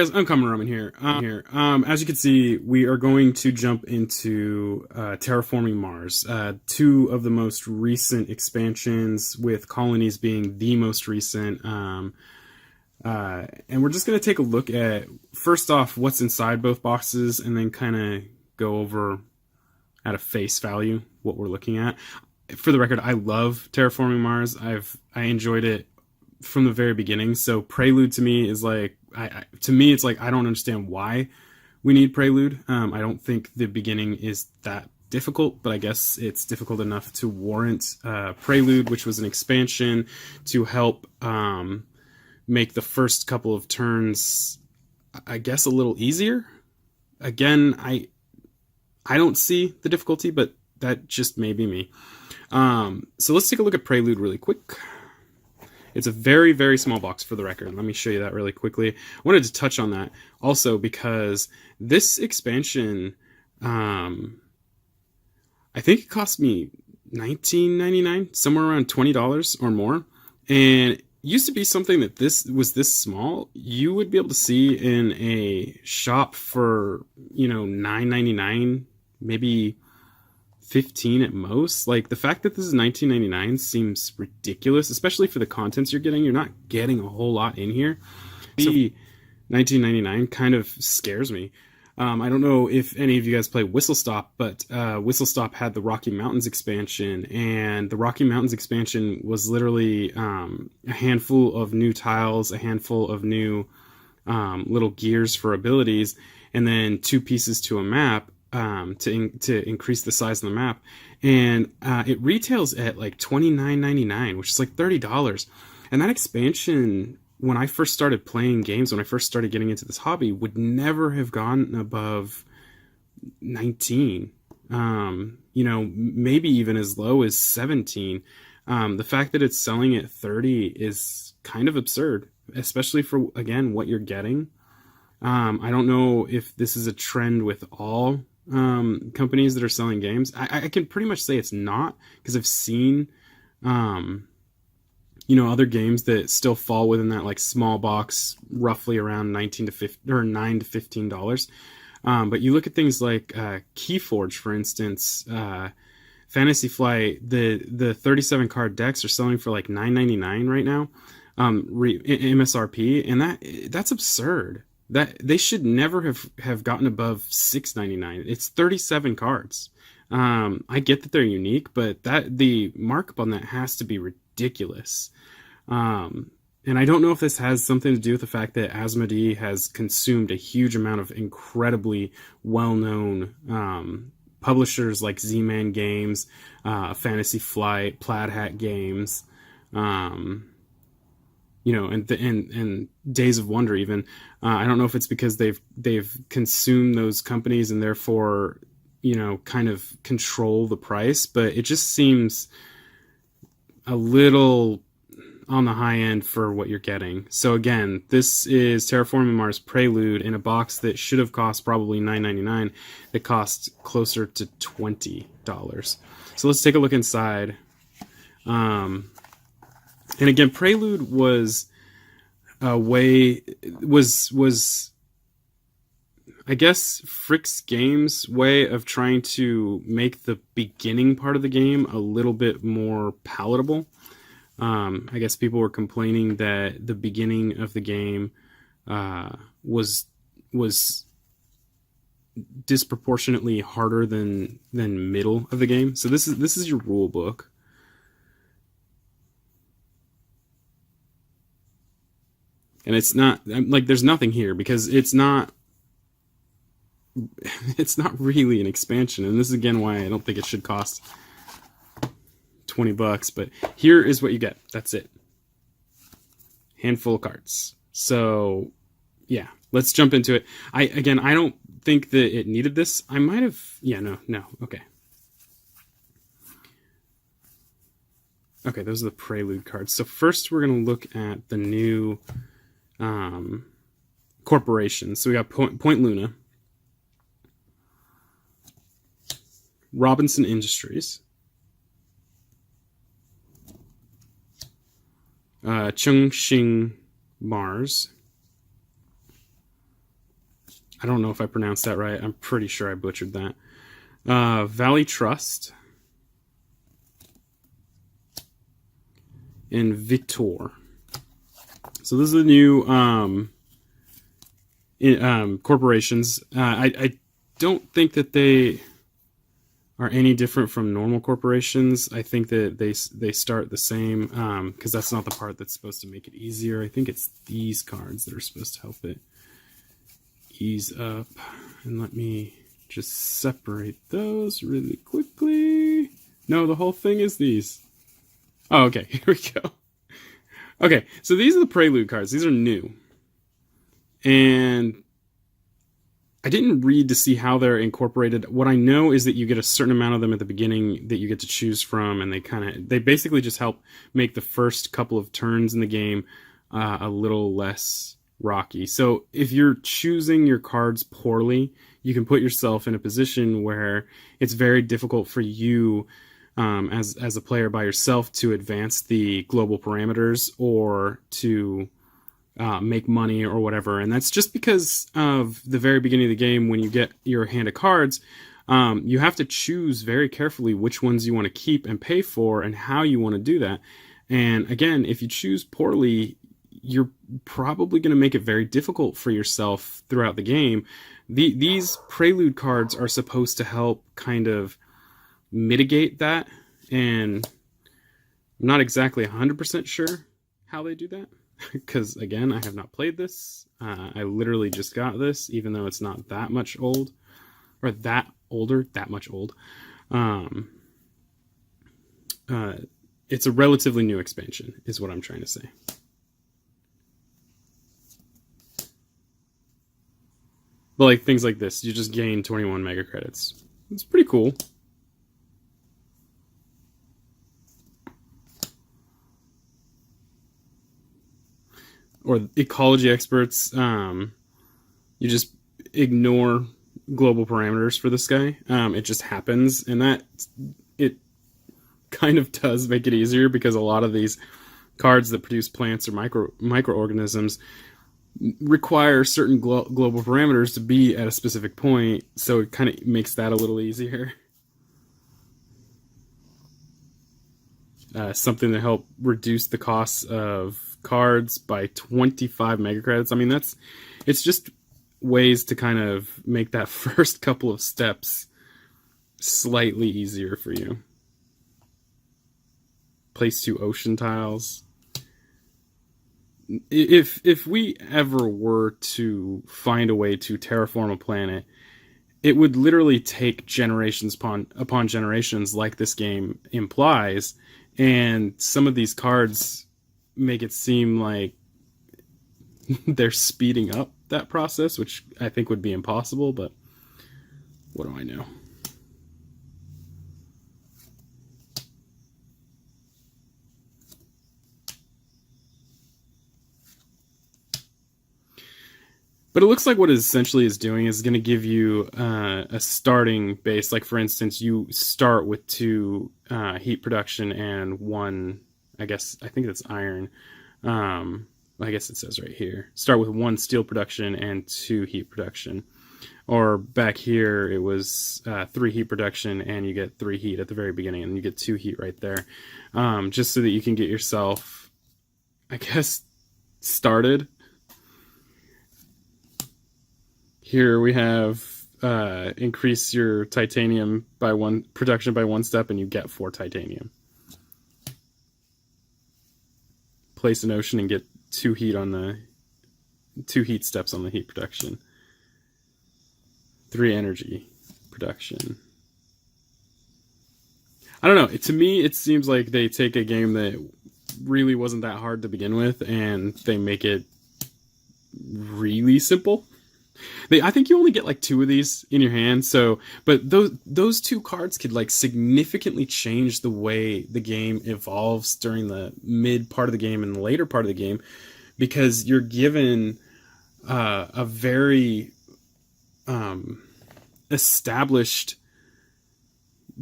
guys, UncommonRamen here. As you can see, we are going to jump into Terraforming Mars, two of the most recent expansions, with Colonies being the most recent. And we're just going to take a look at, first off, what's inside both boxes, and then kind of go over at a face value what we're looking at. For the record, I love Terraforming Mars. I enjoyed it from the very beginning. So Prelude to me is like, to me it's like, I don't understand why we need Prelude. I don't think the beginning is that difficult, but I guess it's difficult enough to warrant Prelude, which was an expansion to help make the first couple of turns, I guess, a little easier. Again, I don't see the difficulty, but that just may be me. So let's take a look at Prelude really quick. It's a very, very small box, for the record. Let me show you that really quickly. I wanted to touch on that also because this expansion, I think it cost me $19.99, somewhere around $20 or more. And it used to be something that this was this small, you would be able to see in a shop for, $9.99, maybe $15 at most. Like, the fact that this is $19.99 seems ridiculous, especially for the contents you're getting. You're not getting a whole lot in here. So $19.99 kind of scares me. I don't know if any of you guys play Whistle Stop, but Whistle Stop had the Rocky Mountains expansion, and the Rocky Mountains expansion was literally a handful of new tiles, a handful of new little gears for abilities, and then 2 pieces to a map. To increase the size of the map, and it retails at like $29.99, which is like $30. And that expansion, when I first started playing games, when I first started getting into this hobby, would never have gone above 19. Maybe even as low as 17. The fact that it's selling at 30 is kind of absurd, especially for, again, what you're getting. I don't know if this is a trend with all companies that are selling games. I can pretty much say it's not, because I've seen other games that still fall within that like small box, roughly around $9 to $15. But you look at things like Keyforge, for instance, Fantasy Flight, the 37 card decks are selling for like $9.99 right now, MSRP, and that's absurd. That they should never have gotten above $6.99. It's 37 cards. I get that they're unique, but the markup on that has to be ridiculous. And I don't know if this has something to do with the fact that Asmodee has consumed a huge amount of incredibly well-known publishers like Z-Man Games, Fantasy Flight, Plaid Hat Games, and Days of Wonder even. I don't know if it's because they've consumed those companies and therefore, kind of control the price, but it just seems a little on the high end for what you're getting. So again, this is Terraforming Mars Prelude in a box that should have cost probably $9.99. It costs closer to $20. So let's take a look inside. And again, Prelude was I guess Frick's Games' way of trying to make the beginning part of the game a little bit more palatable. I guess people were complaining that the beginning of the game was disproportionately harder than middle of the game. So this is your rule book. And it's not like there's nothing here because it's not really an expansion. And this is again why I don't think it should cost $20. But here is what you get. That's it. Handful of cards. So yeah, let's jump into it. I don't think that it needed this. I might have. Yeah, no. Okay. Okay, those are the Prelude cards. So first we're going to look at the new corporations. So we got Point Luna, Robinson Industries, Chungxing Mars, I don't know if I pronounced that right. I'm pretty sure I butchered that. Valley Trust. And Vitor. So those are the new corporations. I don't think that they are any different from normal corporations. I think that they start the same, because that's not the part that's supposed to make it easier. I think it's these cards that are supposed to help it ease up. And let me just separate those really quickly. No, the whole thing is these. Oh, okay, here we go. Okay, so these are the Prelude cards. These are new. And I didn't read to see how they're incorporated. What I know is that you get a certain amount of them at the beginning that you get to choose from, and they basically just help make the first couple of turns in the game a little less rocky. So if you're choosing your cards poorly, you can put yourself in a position where it's very difficult for you as a player by yourself to advance the global parameters or to make money or whatever. And that's just because of the very beginning of the game. When you get your hand of cards, you have to choose very carefully which ones you want to keep and pay for and how you want to do that. And again, if you choose poorly, you're probably going to make it very difficult for yourself throughout the game. These Prelude cards are supposed to help kind of mitigate that, and I'm not exactly 100% sure how they do that, because again, I have not played this. I literally just got this, even though it's not that much old, or that much old. It's a relatively new expansion, is what I'm trying to say. But like things like this, you just gain 21 mega credits. It's pretty cool. Or ecology experts, you just ignore global parameters for this guy. It just happens, and that it kind of does make it easier, because a lot of these cards that produce plants or microorganisms require certain global parameters to be at a specific point, so it kind of makes that a little easier. Something to help reduce the costs of cards by 25 mega credits. I mean, it's just ways to kind of make that first couple of steps slightly easier for you. Place 2 ocean tiles. If we ever were to find a way to terraform a planet, it would literally take generations upon generations, like this game implies, and some of these cards make it seem like they're speeding up that process, which I think would be impossible, but what do I know? But it looks like what it essentially is doing is going to give you a starting base. Like, for instance, you start with 2 heat production and 1, I think that's iron. I guess it says right here. Start with 1 steel production and 2 heat production. Or back here, it was 3 heat production, and you get 3 heat at the very beginning, and you get 2 heat right there. Just so that you can get yourself, I guess, started. Here we have increase your titanium production by 1 step, and you get 4 titanium. Place an ocean and get 2 heat on the 2 heat steps on the heat production. 3 energy production. I don't know. To me, it seems like they take a game that really wasn't that hard to begin with, and they make it really simple. I think you only get like 2 of these in your hand, but those 2 cards could like significantly change the way the game evolves during the mid part of the game and the later part of the game, because you're given a very established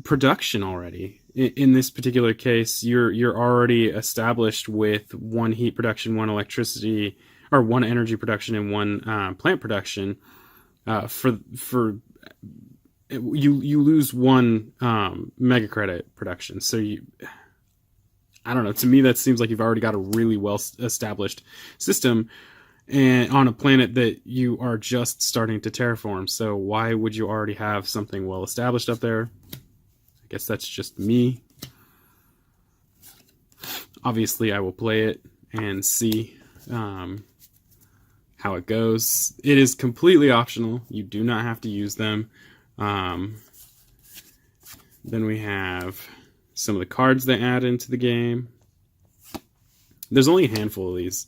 production already. In this particular case, you're already established with 1 heat production, 1 electricity, or 1 energy production, and 1 plant production. for you lose one mega credit production. So I don't know. To me, that seems like you've already got a really well established system, and on a planet that you are just starting to terraform. So why would you already have something well established up there? I guess that's just me. Obviously, I will play it and see how it goes. It is completely optional. You do not have to use them. Then we have some of the cards they add into the game. There's only a handful of these.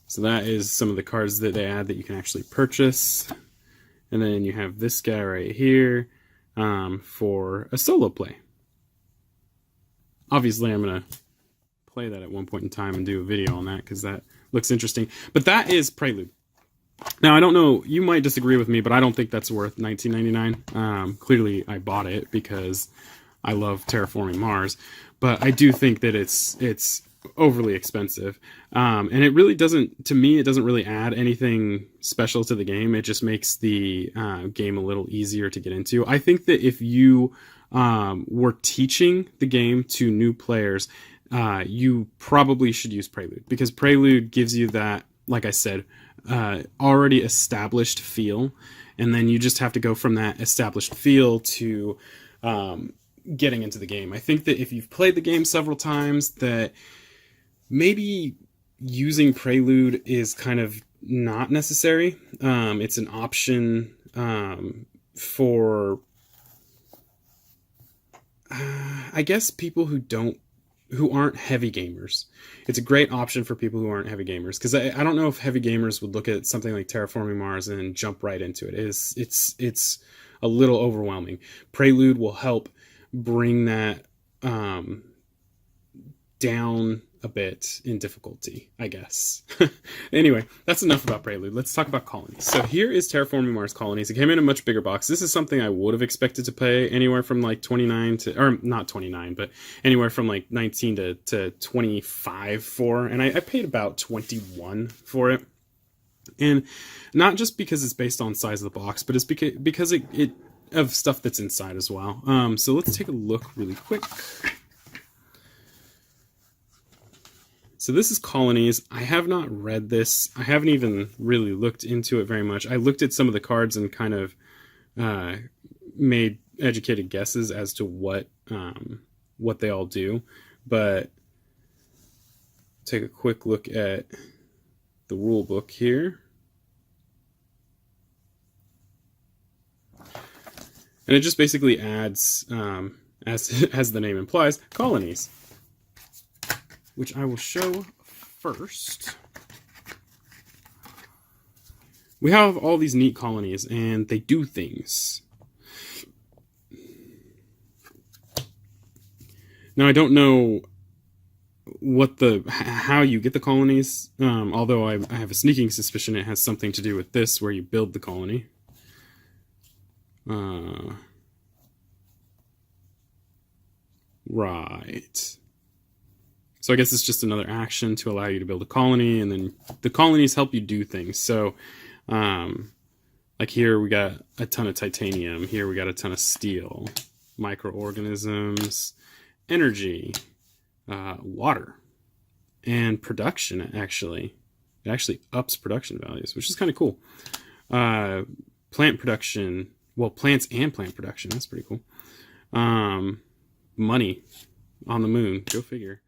So that is some of the cards that they add that you can actually purchase. And then you have this guy right here for a solo play. Obviously, I'm going to play that at one point in time and do a video on that because that looks interesting. But that is Prelude. Now, I don't know, you might disagree with me, but I don't think that's worth $19.99. Clearly, I bought it because I love Terraforming Mars. But I do think that it's overly expensive. And it really doesn't, to me, it doesn't really add anything special to the game. It just makes the game a little easier to get into. I think that if you were teaching the game to new players, you probably should use Prelude, because Prelude gives you that, like I said, already established feel, and then you just have to go from that established feel to getting into the game. I think that if you've played the game several times, that maybe using Prelude is kind of not necessary. It's an option for, I guess, people who aren't heavy gamers. It's a great option for people who aren't heavy gamers, because I don't know if heavy gamers would look at something like Terraforming Mars and jump right into it. It's a little overwhelming. Prelude will help bring that down a bit in difficulty, I guess. Anyway, that's enough about Prelude. Let's talk about Colonies. So here is Terraforming Mars Colonies. It came in a much bigger box. This is something I would have expected to pay anywhere from like 29 to, or not 29, but anywhere from like 19 to 25 for, and I paid about 21 for it. And not just because it's based on size of the box, but it's because it of stuff that's inside as well. So let's take a look really quick. So this is Colonies. I have not read this. I haven't even really looked into it very much. I looked at some of the cards and kind of made educated guesses as to what they all do. But take a quick look at the rule book here. And it just basically adds, as the name implies, colonies, which I will show first. We have all these neat colonies, and they do things. Now, I don't know how you get the colonies, although I have a sneaking suspicion it has something to do with this, where you build the colony. Right. So I guess it's just another action to allow you to build a colony, and then the colonies help you do things. So, like here we got a ton of titanium. Here we got a ton of steel, microorganisms, energy, water, and production. Actually, it actually ups production values, which is kind of cool. Plant production. Well, plants and plant production. That's pretty cool. Money on the moon. Go figure.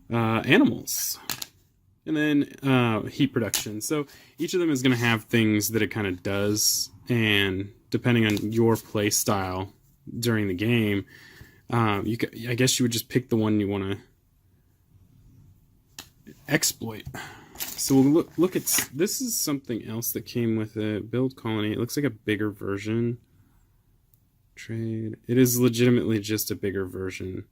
Animals. And then heat production. So each of them is going to have things that it kind of does. And depending on your play style during the game, I guess you would just pick the one you want to exploit. So we'll look at, this is something else that came with it. Build colony. It looks like a bigger version. Trade. It is legitimately just a bigger version.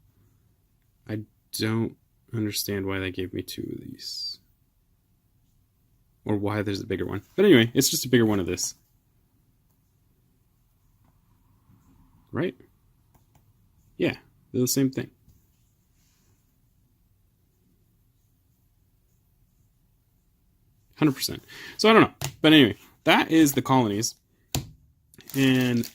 I don't understand why they gave me two of these. Or why there's a bigger one. But anyway, it's just a bigger one of this. right? Yeah, they're the same thing. %. So I don't know. But anyway, that is the colonies. And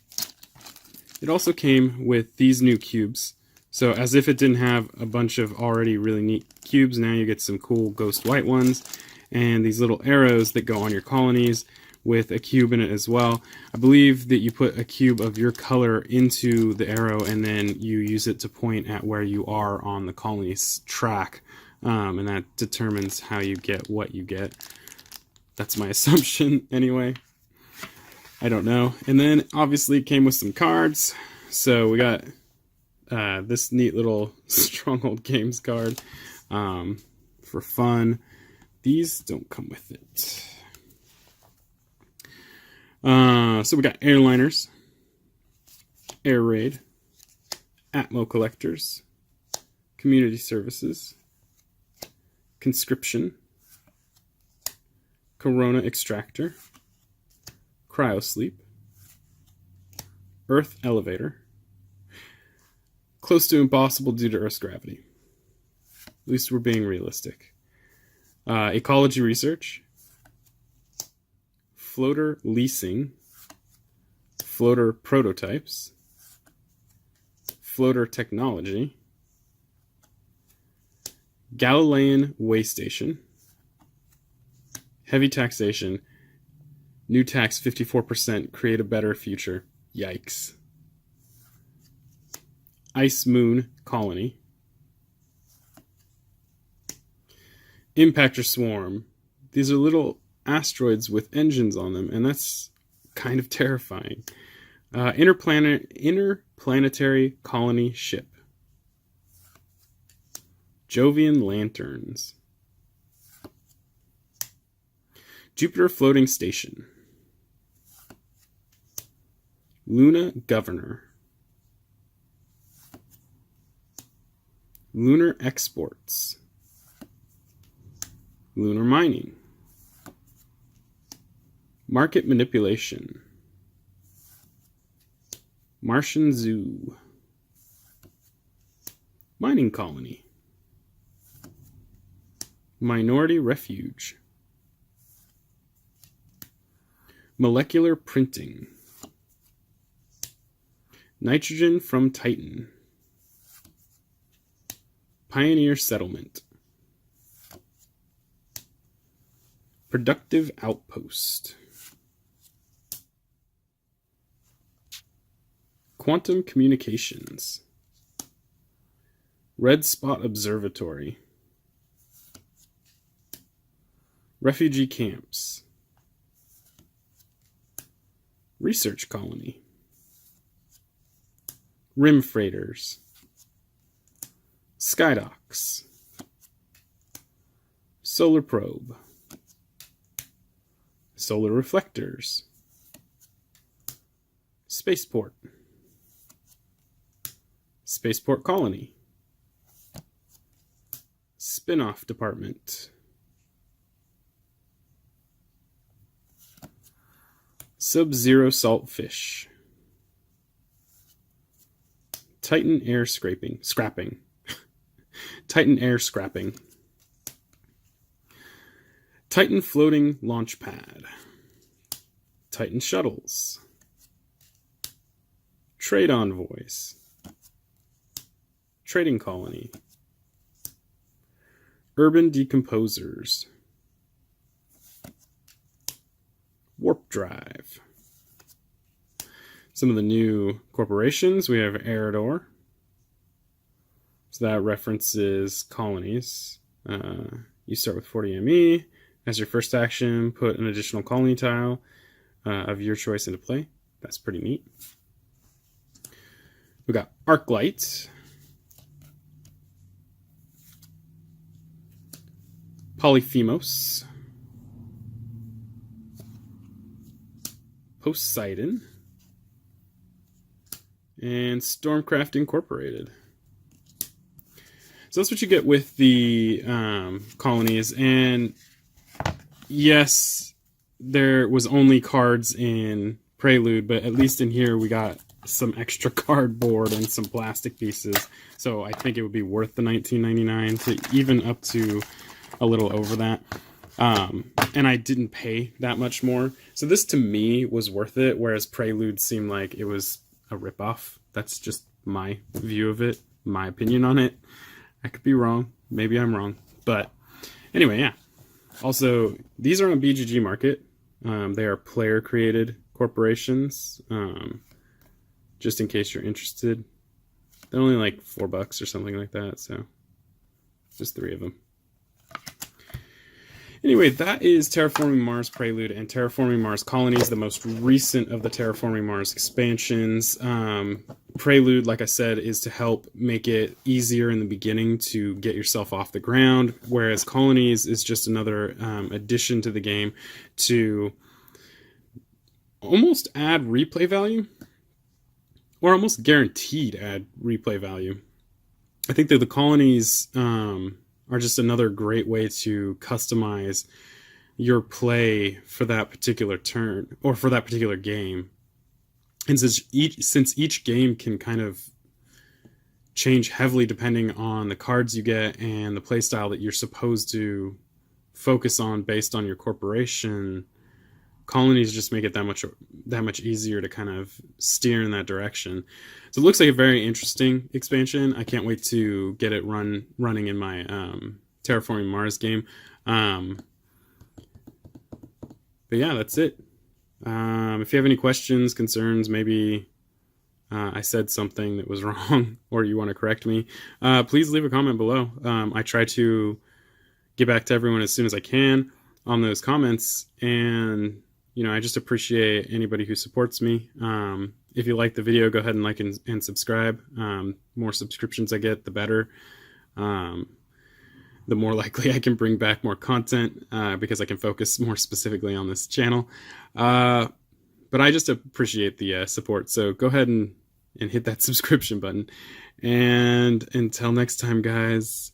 it also came with these new cubes. So as if it didn't have a bunch of already really neat cubes, now you get some cool ghost white ones. And these little arrows that go on your colonies with a cube in it as well. I believe that you put a cube of your color into the arrow and then you use it to point at where you are on the colony's track. And that determines how you get what you get. That's my assumption anyway. I don't know. And then obviously it came with some cards. So we got this neat little Stronghold Games card for fun. These don't come with it. So we got Airliners, Air Raid, Atmo Collectors, Community Services, Conscription, Corona Extractor, Cryosleep, Earth Elevator, close to impossible due to Earth's gravity. At least we're being realistic. Ecology Research, Floater Leasing, Floater Prototypes, Floater Technology, Galilean Way Station, Heavy Taxation, New Tax 54%, Create a Better Future. Yikes. Ice Moon Colony, Impactor Swarm. These are little asteroids with engines on them, and that's kind of terrifying. Interplanetary Colony Ship, Jovian Lanterns, Jupiter Floating Station, Luna Governor, Lunar Exports, Lunar Mining, Market Manipulation, Martian Zoo, Mining Colony, Minority Refuge, Molecular Printing, Nitrogen from Titan, Pioneer Settlement, Productive Outpost, Quantum Communications, Red Spot Observatory, Refugee Camps, Research Colony, Rim Freighters, Skydocks, Solar Probe, Solar Reflectors, Spaceport, Spaceport Colony, Spin-off Department, Sub-Zero Saltfish, Titan Air Scrapping, Titan Air Scrapping, Titan Floating Launch Pad, Titan Shuttles, Trade Envoys, Trading Colony, Urban Decomposers, Warp Drive. Some of the new corporations, we have Eridor. So that references colonies. You start with 40 ME. As your first action, put an additional colony tile of your choice into play. That's pretty neat. We got Arclight, Polyphemos, Poseidon, and Stormcraft Incorporated. So that's what you get with the colonies. And yes, there was only cards in Prelude, but at least in here we got some extra cardboard and some plastic pieces. So I think it would be worth the $19.99 to even up to a little over that. And I didn't pay that much more. So this to me was worth it, whereas Prelude seemed like it was a ripoff. That's just my view of it, my opinion on it. I could be wrong. Maybe I'm wrong. But anyway, yeah. Also, these are on BGG Market. They are player-created corporations, just in case you're interested. They're only like $4 or something like that, so just 3 of them. Anyway, that is Terraforming Mars Prelude and Terraforming Mars Colonies, the most recent of the Terraforming Mars expansions. Prelude, like I said, is to help make it easier in the beginning to get yourself off the ground, whereas Colonies is just another addition to the game to almost add replay value, or almost guaranteed add replay value. I think that the Colonies are just another great way to customize your play for that particular turn or for that particular game. And since each game can kind of change heavily depending on the cards you get and the play style that you're supposed to focus on based on your corporation, Colonies just make it that much easier to kind of steer in that direction. So it looks like a very interesting expansion. I can't wait to get it running in my Terraforming Mars game. But yeah, that's it. If you have any questions, concerns, maybe I said something that was wrong or you want to correct me, please leave a comment below. I try to get back to everyone as soon as I can on those comments, and I just appreciate anybody who supports me. If you like the video, go ahead and like and subscribe. More subscriptions I get, the better. The more likely I can bring back more content because I can focus more specifically on this channel. But I just appreciate the support. So go ahead and hit that subscription button. And until next time, guys.